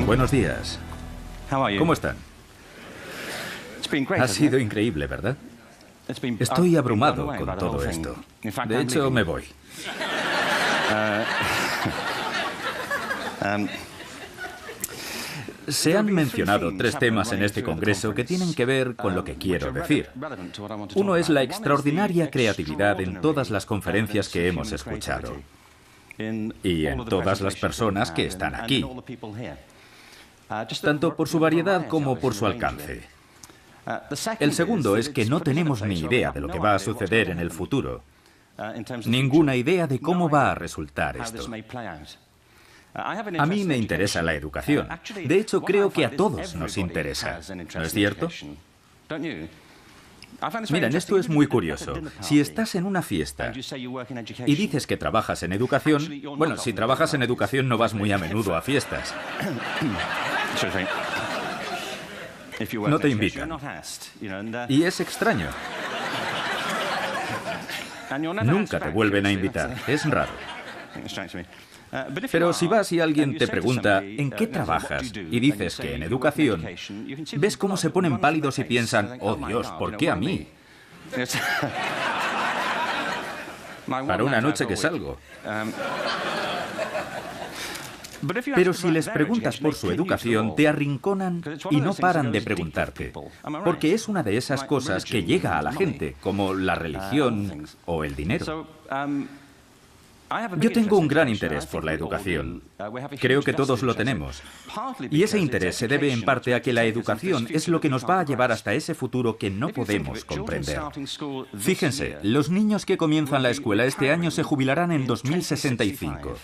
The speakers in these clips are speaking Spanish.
Buenos días. ¿Cómo están? Ha sido increíble, ¿verdad? Estoy abrumado con todo esto. De hecho, me voy. Se han mencionado 3 temas en este congreso que tienen que ver con lo que quiero decir. Uno es la extraordinaria creatividad en todas las conferencias que hemos escuchado y en todas las personas que están aquí, tanto por su variedad como por su alcance. El segundo es que no tenemos ni idea de lo que va a suceder en el futuro, ninguna idea de cómo va a resultar esto. A mí me interesa la educación. De hecho, creo que a todos nos interesa. ¿No es cierto? Miren, esto es muy curioso. Si estás en una fiesta y dices que trabajas en educación, bueno, si trabajas en educación no vas muy a menudo a fiestas. No te invitan. Y es extraño. Nunca te vuelven a invitar. Es raro. Pero si vas y alguien te pregunta ¿en qué trabajas? Y dices que en educación, ves cómo se ponen pálidos y piensan, oh Dios, ¿por qué a mí? Para una noche que salgo. Pero si les preguntas por su educación, te arrinconan y no paran de preguntarte. Porque es una de esas cosas que llega a la gente, como la religión o el dinero. Yo tengo un gran interés por la educación. Creo que todos lo tenemos. Y ese interés se debe en parte a que la educación es lo que nos va a llevar hasta ese futuro que no podemos comprender. Fíjense, los niños que comienzan la escuela este año se jubilarán en 2065.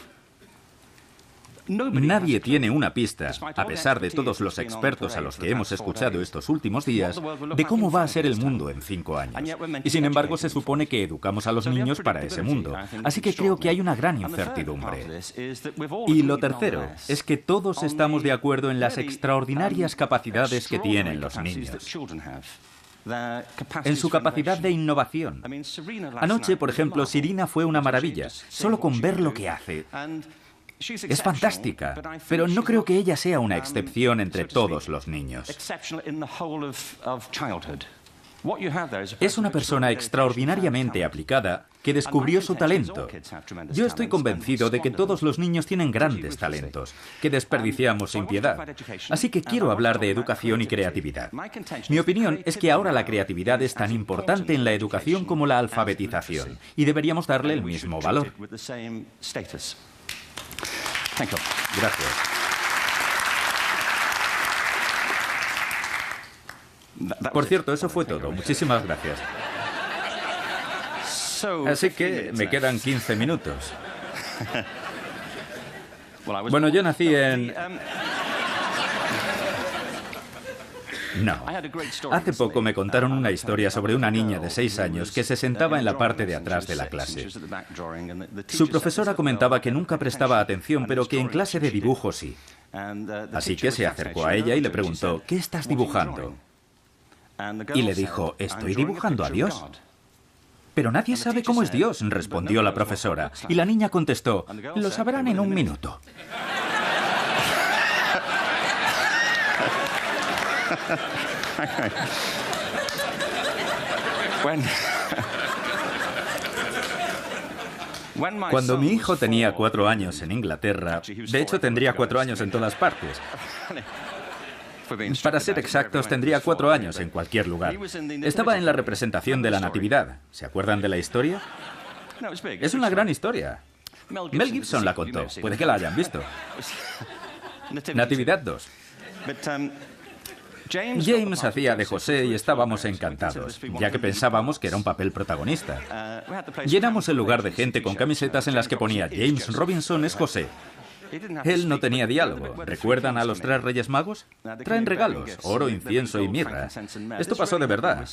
Nadie tiene una pista, a pesar de todos los expertos a los que hemos escuchado estos últimos días, de cómo va a ser el mundo en 5 años. Y sin embargo se supone que educamos a los niños para ese mundo. Así que creo que hay una gran incertidumbre. Y lo tercero es que todos estamos de acuerdo en las extraordinarias capacidades que tienen los niños. En su capacidad de innovación. Anoche, por ejemplo, Serena fue una maravilla, solo con ver lo que hace. Es fantástica, pero no creo que ella sea una excepción entre todos los niños. Es una persona extraordinariamente aplicada que descubrió su talento. Yo estoy convencido de que todos los niños tienen grandes talentos, que desperdiciamos sin piedad. Así que quiero hablar de educación y creatividad. Mi opinión es que ahora la creatividad es tan importante en la educación como la alfabetización, y deberíamos darle el mismo valor. Gracias. Por cierto, eso fue todo. Muchísimas gracias. Así que me quedan 15 minutos. Bueno, yo nací en... No. Hace poco me contaron una historia sobre una niña de 6 años que se sentaba en la parte de atrás de la clase. Su profesora comentaba que nunca prestaba atención, pero que en clase de dibujo sí. Así que se acercó a ella y le preguntó, ¿qué estás dibujando? Y le dijo, estoy dibujando a Dios. Pero nadie sabe cómo es Dios, respondió la profesora. Y la niña contestó, lo sabrán en un minuto. Cuando mi hijo tenía 4 años en Inglaterra, de hecho tendría 4 años en todas partes. Para ser exactos, tendría 4 años en cualquier lugar. Estaba en la representación de la Natividad. ¿Se acuerdan de la historia? Es una gran historia. Mel Gibson la contó. Puede que la hayan visto. Natividad 2. James hacía de José y estábamos encantados, ya que pensábamos que era un papel protagonista. Llenamos el lugar de gente con camisetas en las que ponía James Robinson es José. Él no tenía diálogo. ¿Recuerdan a los 3 Reyes Magos? Traen regalos, oro, incienso y mirra. Esto pasó de verdad.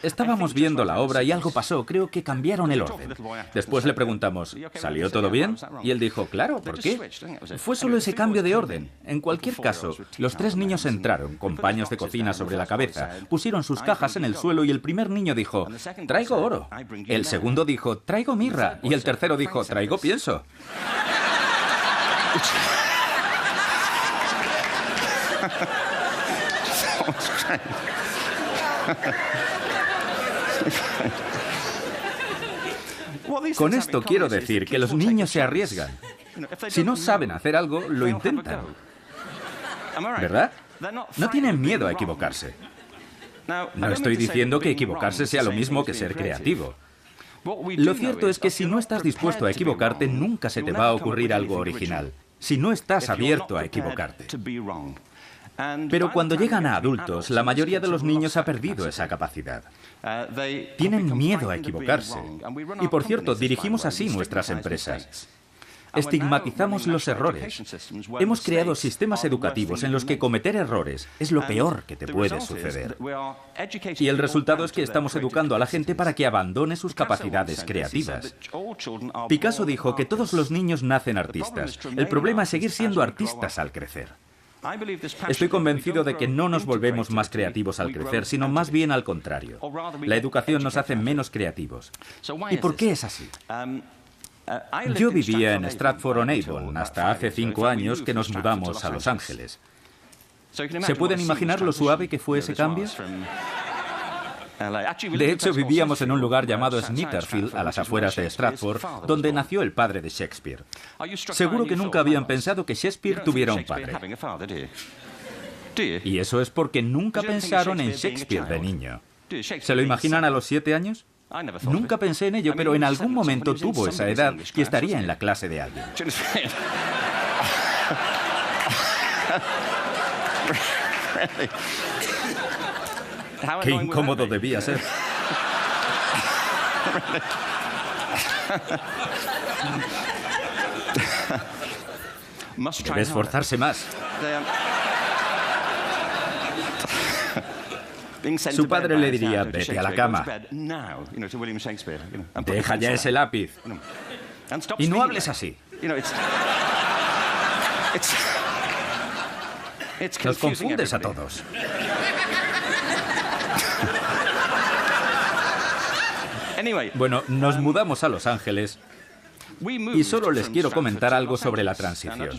Estábamos viendo la obra y algo pasó. Creo que cambiaron el orden. Después le preguntamos, ¿salió todo bien? Y él dijo, claro, ¿por qué? Fue solo ese cambio de orden. En cualquier caso, los 3 niños entraron con paños de cocina sobre la cabeza, pusieron sus cajas en el suelo y el primer niño dijo, traigo oro. El segundo dijo, traigo mirra. Y el tercero dijo, traigo pienso. Con esto quiero decir que los niños se arriesgan. Si no saben hacer algo, lo intentan. ¿Verdad? No tienen miedo a equivocarse. No estoy diciendo que equivocarse sea lo mismo que ser creativo. Lo cierto es que si no estás dispuesto a equivocarte, nunca se te va a ocurrir algo original. Si no estás abierto a equivocarte. Pero cuando llegan a adultos, la mayoría de los niños ha perdido esa capacidad. Tienen miedo a equivocarse. Y por cierto, dirigimos así nuestras empresas. Estigmatizamos los errores. Hemos creado sistemas educativos en los que cometer errores es lo peor que te puede suceder. Y el resultado es que estamos educando a la gente para que abandone sus capacidades creativas. Picasso dijo que todos los niños nacen artistas. El problema es seguir siendo artistas al crecer. Estoy convencido de que no nos volvemos más creativos al crecer, sino más bien al contrario. La educación nos hace menos creativos. ¿Y por qué es así? Yo vivía en Stratford-on-Avon hasta hace 5 años que nos mudamos a Los Ángeles. ¿Se pueden imaginar lo suave que fue ese cambio? De hecho, vivíamos en un lugar llamado Snitterfield, a las afueras de Stratford, donde nació el padre de Shakespeare. Seguro que nunca habían pensado que Shakespeare tuviera un padre. Y eso es porque nunca pensaron en Shakespeare de niño. ¿Se lo imaginan a los 7 años? Nunca pensé en ello, pero en algún momento tuvo esa edad y estaría en la clase de alguien. Qué incómodo debía ser. Debe esforzarse más. Su padre le diría, vete a la cama. Deja ya ese lápiz. Y no hables así. Nos confundes a todos. Bueno, nos mudamos a Los Ángeles y solo les quiero comentar algo sobre la transición.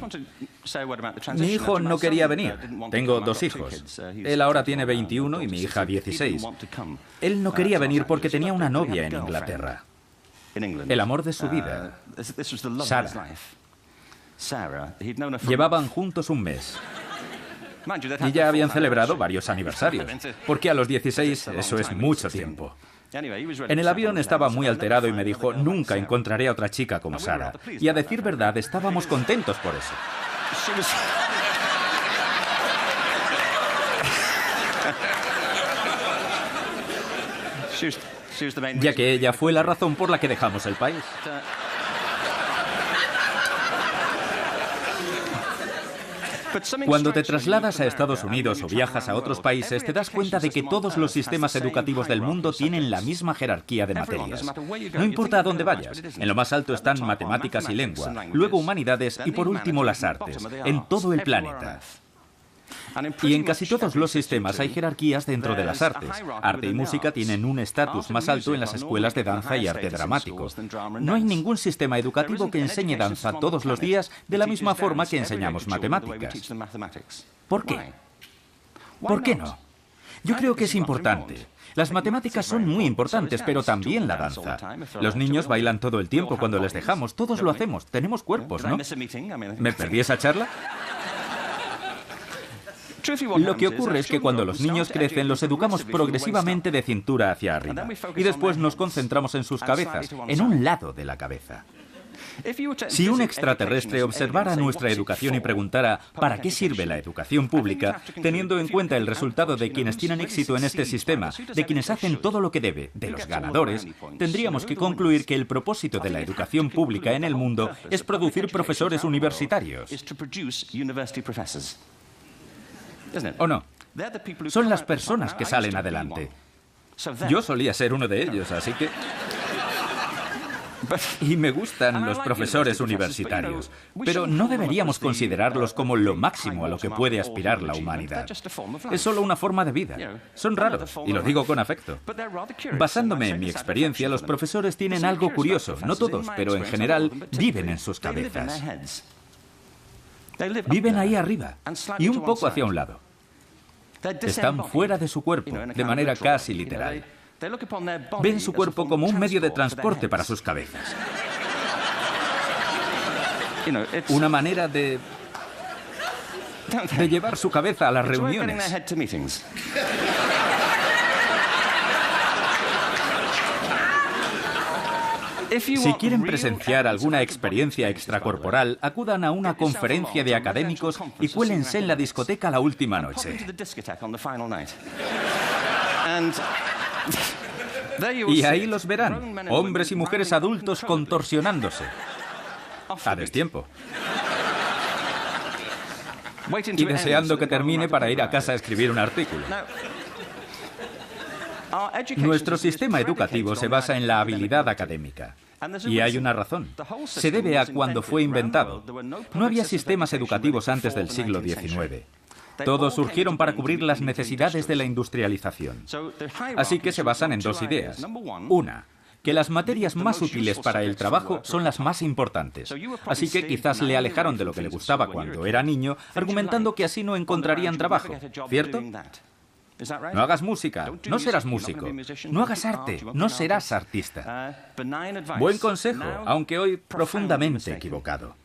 Mi hijo no quería venir. Tengo 2 hijos. Él ahora tiene 21 y mi hija 16. Él no quería venir porque tenía una novia en Inglaterra. El amor de su vida, Sarah. Llevaban juntos un mes. Y ya habían celebrado varios aniversarios, porque a los 16 eso es mucho tiempo. En el avión estaba muy alterado y me dijo, nunca encontraré a otra chica como Sarah. Y a decir verdad, estábamos contentos por eso. Ya que ella fue la razón por la que dejamos el país. Cuando te trasladas a Estados Unidos o viajas a otros países, te das cuenta de que todos los sistemas educativos del mundo tienen la misma jerarquía de materias. No importa a dónde vayas, en lo más alto están matemáticas y lengua, luego humanidades y por último las artes, en todo el planeta. Y en casi todos los sistemas hay jerarquías dentro de las artes. Arte y música tienen un estatus más alto en las escuelas de danza y arte dramático. No hay ningún sistema educativo que enseñe danza todos los días de la misma forma que enseñamos matemáticas. ¿Por qué? ¿Por qué no? Yo creo que es importante. Las matemáticas son muy importantes, pero también la danza. Los niños bailan todo el tiempo cuando les dejamos. Todos lo hacemos. Tenemos cuerpos, ¿no? ¿Me perdí esa charla? Lo que ocurre es que cuando los niños crecen, los educamos progresivamente de cintura hacia arriba. Y después nos concentramos en sus cabezas, en un lado de la cabeza. Si un extraterrestre observara nuestra educación y preguntara ¿para qué sirve la educación pública?, teniendo en cuenta el resultado de quienes tienen éxito en este sistema, de quienes hacen todo lo que debe, de los ganadores, tendríamos que concluir que el propósito de la educación pública en el mundo es producir profesores universitarios. ¿O no? Son las personas que salen adelante. Yo solía ser uno de ellos, así que... Y me gustan los profesores universitarios, pero no deberíamos considerarlos como lo máximo a lo que puede aspirar la humanidad. Es solo una forma de vida. Son raros, y lo digo con afecto. Basándome en mi experiencia, los profesores tienen algo curioso. No todos, pero en general viven en sus cabezas. Viven ahí arriba y un poco hacia un lado. Están fuera de su cuerpo, de manera casi literal. Ven su cuerpo como un medio de transporte para sus cabezas. Una manera de llevar su cabeza a las reuniones. Si quieren presenciar alguna experiencia extracorporal, acudan a una conferencia de académicos y cuélense en la discoteca la última noche. Y ahí los verán, hombres y mujeres adultos contorsionándose. A destiempo. Y deseando que termine para ir a casa a escribir un artículo. Nuestro sistema educativo se basa en la habilidad académica. Y hay una razón. Se debe a cuando fue inventado. No había sistemas educativos antes del siglo XIX. Todos surgieron para cubrir las necesidades de la industrialización. Así que se basan en dos ideas. Una, que las materias más útiles para el trabajo son las más importantes. Así que quizás le alejaron de lo que le gustaba cuando era niño, argumentando que así no encontrarían trabajo, ¿cierto? No hagas música, no serás músico. No hagas arte, no serás artista. Buen consejo, aunque hoy profundamente equivocado.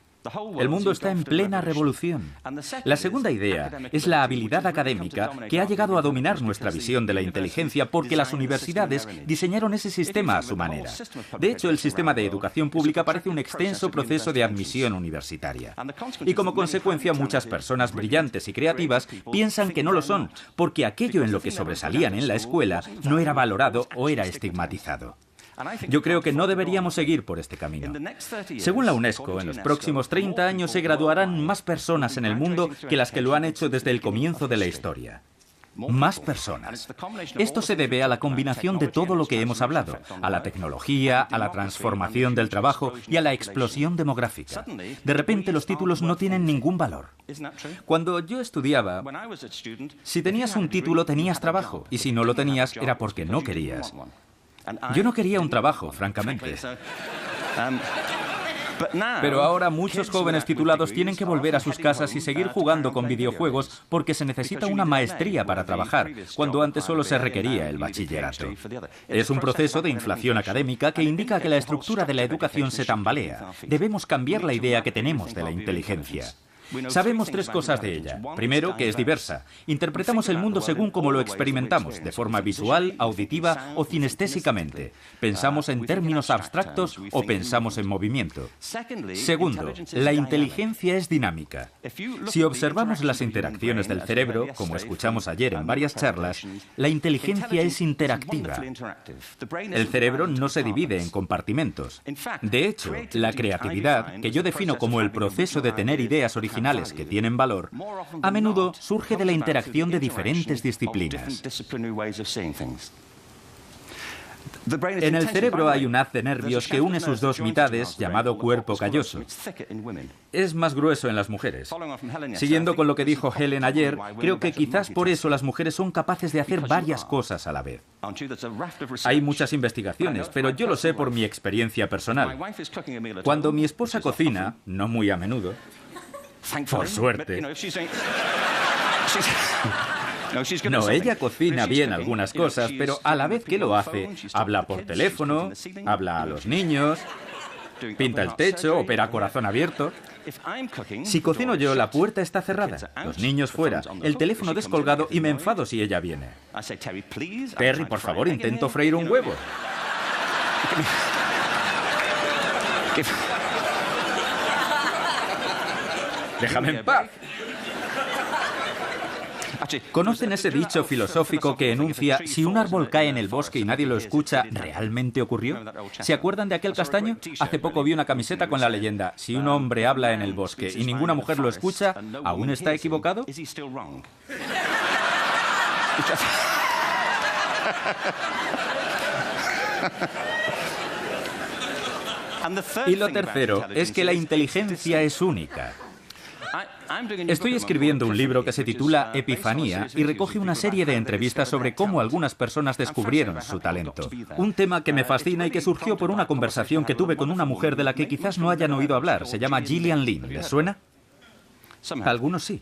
El mundo está en plena revolución. La segunda idea es la habilidad académica que ha llegado a dominar nuestra visión de la inteligencia porque las universidades diseñaron ese sistema a su manera. De hecho, el sistema de educación pública parece un extenso proceso de admisión universitaria. Y como consecuencia, muchas personas brillantes y creativas piensan que no lo son, porque aquello en lo que sobresalían en la escuela no era valorado o era estigmatizado. Yo creo que no deberíamos seguir por este camino. Según la UNESCO, en los próximos 30 años se graduarán más personas en el mundo que las que lo han hecho desde el comienzo de la historia. Más personas. Esto se debe a la combinación de todo lo que hemos hablado, a la tecnología, a la transformación del trabajo y a la explosión demográfica. De repente los títulos no tienen ningún valor. Cuando yo estudiaba, si tenías un título tenías trabajo, y si no lo tenías era porque no querías. Yo no quería un trabajo, francamente. Pero ahora muchos jóvenes titulados tienen que volver a sus casas y seguir jugando con videojuegos porque se necesita una maestría para trabajar, cuando antes solo se requería el bachillerato. Es un proceso de inflación académica que indica que la estructura de la educación se tambalea. Debemos cambiar la idea que tenemos de la inteligencia. Sabemos tres cosas de ella. Primero, que es diversa. Interpretamos el mundo según como lo experimentamos, de forma visual, auditiva o cinestésicamente. Pensamos en términos abstractos o pensamos en movimiento. Segundo, la inteligencia es dinámica. Si observamos las interacciones del cerebro, como escuchamos ayer en varias charlas, la inteligencia es interactiva. El cerebro no se divide en compartimentos. De hecho, la creatividad, que yo defino como el proceso de tener ideas originales que tienen valor, a menudo surge de la interacción de diferentes disciplinas. En el cerebro hay un haz de nervios que une sus dos mitades, llamado cuerpo calloso. Es más grueso en las mujeres. Siguiendo con lo que dijo Helen ayer, creo que quizás por eso las mujeres son capaces de hacer varias cosas a la vez. Hay muchas investigaciones, pero yo lo sé por mi experiencia personal. Cuando mi esposa cocina, no muy a menudo, por suerte. No, ella cocina bien algunas cosas, pero a la vez que lo hace, habla por teléfono, habla a los niños, pinta el techo, opera a corazón abierto. Si cocino yo, la puerta está cerrada, los niños fuera, el teléfono descolgado y me enfado si ella viene. Terry, por favor, intento freír un huevo. ¡Déjame en paz! ¿Conocen ese dicho filosófico que enuncia si un árbol cae en el bosque y nadie lo escucha, ¿realmente ocurrió? ¿Se acuerdan de aquel castaño? Hace poco vi una camiseta con la leyenda: si un hombre habla en el bosque y ninguna mujer lo escucha, ¿aún está equivocado? Y lo tercero es que la inteligencia es única. Estoy escribiendo un libro que se titula Epifanía y recoge una serie de entrevistas sobre cómo algunas personas descubrieron su talento. Un tema que me fascina y que surgió por una conversación que tuve con una mujer de la que quizás no hayan oído hablar. Se llama Gillian Lynn. ¿Les suena? Algunos sí.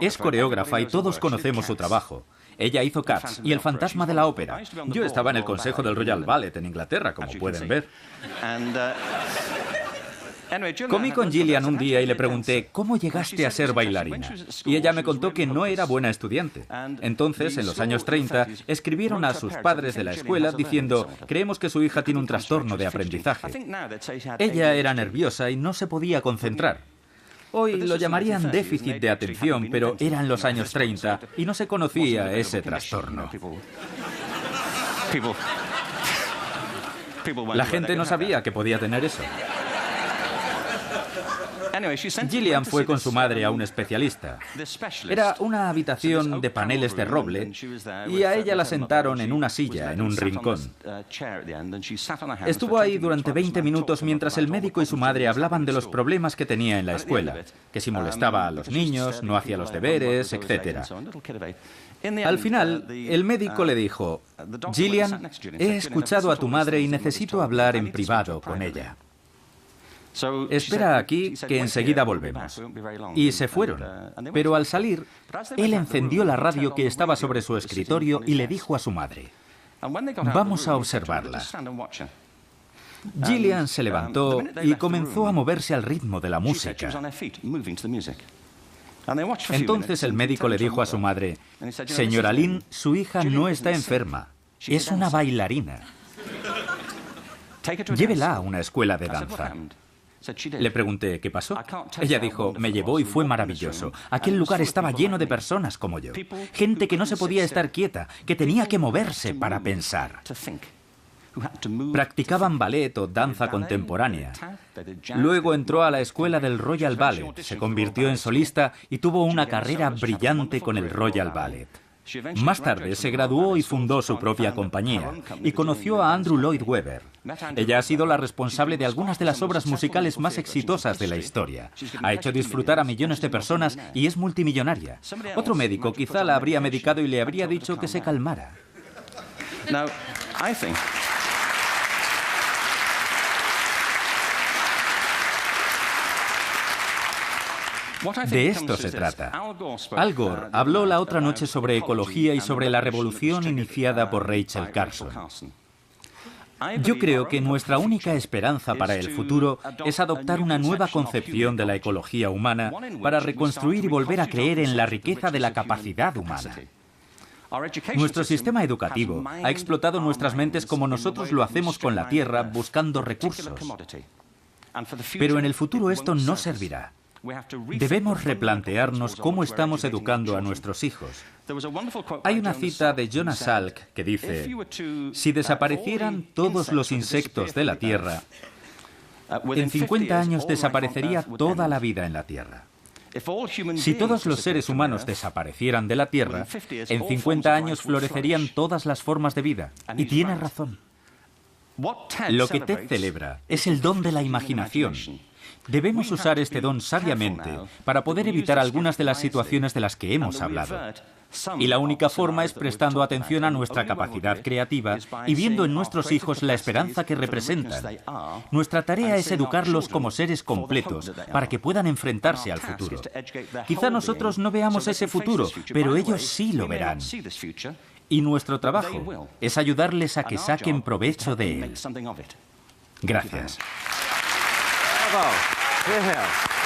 Es coreógrafa y todos conocemos su trabajo. Ella hizo Cats y El fantasma de la ópera. Yo estaba en el consejo del Royal Ballet en Inglaterra, como pueden ver. Comí con Gillian un día y le pregunté, ¿cómo llegaste a ser bailarina? Y ella me contó que no era buena estudiante. Entonces, en los años 30, escribieron a sus padres de la escuela diciendo, creemos que su hija tiene un trastorno de aprendizaje. Ella era nerviosa y no se podía concentrar. Hoy lo llamarían déficit de atención, pero eran los años 30 y no se conocía ese trastorno. La gente no sabía que podía tener eso. Gillian fue con su madre a un especialista. Era una habitación de paneles de roble y a ella la sentaron en una silla, en un rincón. Estuvo ahí durante 20 minutos mientras el médico y su madre hablaban de los problemas que tenía en la escuela, que si molestaba a los niños, no hacía los deberes, etc. Al final, el médico le dijo, Gillian, he escuchado a tu madre y necesito hablar en privado con ella. Espera aquí, que enseguida volvemos. Y se fueron. Pero al salir, él encendió la radio que estaba sobre su escritorio y le dijo a su madre, vamos a observarla. Gillian se levantó y comenzó a moverse al ritmo de la música. Entonces el médico le dijo a su madre, señora Lynn, su hija no está enferma, es una bailarina. Llévela a una escuela de danza. Le pregunté, ¿qué pasó? Ella dijo, me llevó y fue maravilloso. Aquel lugar estaba lleno de personas como yo. Gente que no se podía estar quieta, que tenía que moverse para pensar. Practicaban ballet o danza contemporánea. Luego entró a la escuela del Royal Ballet, se convirtió en solista y tuvo una carrera brillante con el Royal Ballet. Más tarde se graduó y fundó su propia compañía y conoció a Andrew Lloyd Webber. Ella ha sido la responsable de algunas de las obras musicales más exitosas de la historia. Ha hecho disfrutar a millones de personas y es multimillonaria. Otro médico quizá la habría medicado y le habría dicho que se calmara. De esto se trata. Al Gore habló la otra noche sobre ecología y sobre la revolución iniciada por Rachel Carson. Yo creo que nuestra única esperanza para el futuro es adoptar una nueva concepción de la ecología humana para reconstruir y volver a creer en la riqueza de la capacidad humana. Nuestro sistema educativo ha explotado nuestras mentes como nosotros lo hacemos con la tierra, buscando recursos. Pero en el futuro esto no servirá. Debemos replantearnos cómo estamos educando a nuestros hijos. Hay una cita de Jonas Salk que dice, si desaparecieran todos los insectos de la Tierra, en 50 años desaparecería toda la vida en la Tierra. Si todos los seres humanos desaparecieran de la Tierra, en 50 años florecerían todas las formas de vida. Y tiene razón. Lo que Ted celebra es el don de la imaginación. Debemos usar este don sabiamente para poder evitar algunas de las situaciones de las que hemos hablado. Y la única forma es prestando atención a nuestra capacidad creativa y viendo en nuestros hijos la esperanza que representan. Nuestra tarea es educarlos como seres completos para que puedan enfrentarse al futuro. Quizá nosotros no veamos ese futuro, pero ellos sí lo verán. Y nuestro trabajo es ayudarles a que saquen provecho de él. Gracias. Bravo. Yeah.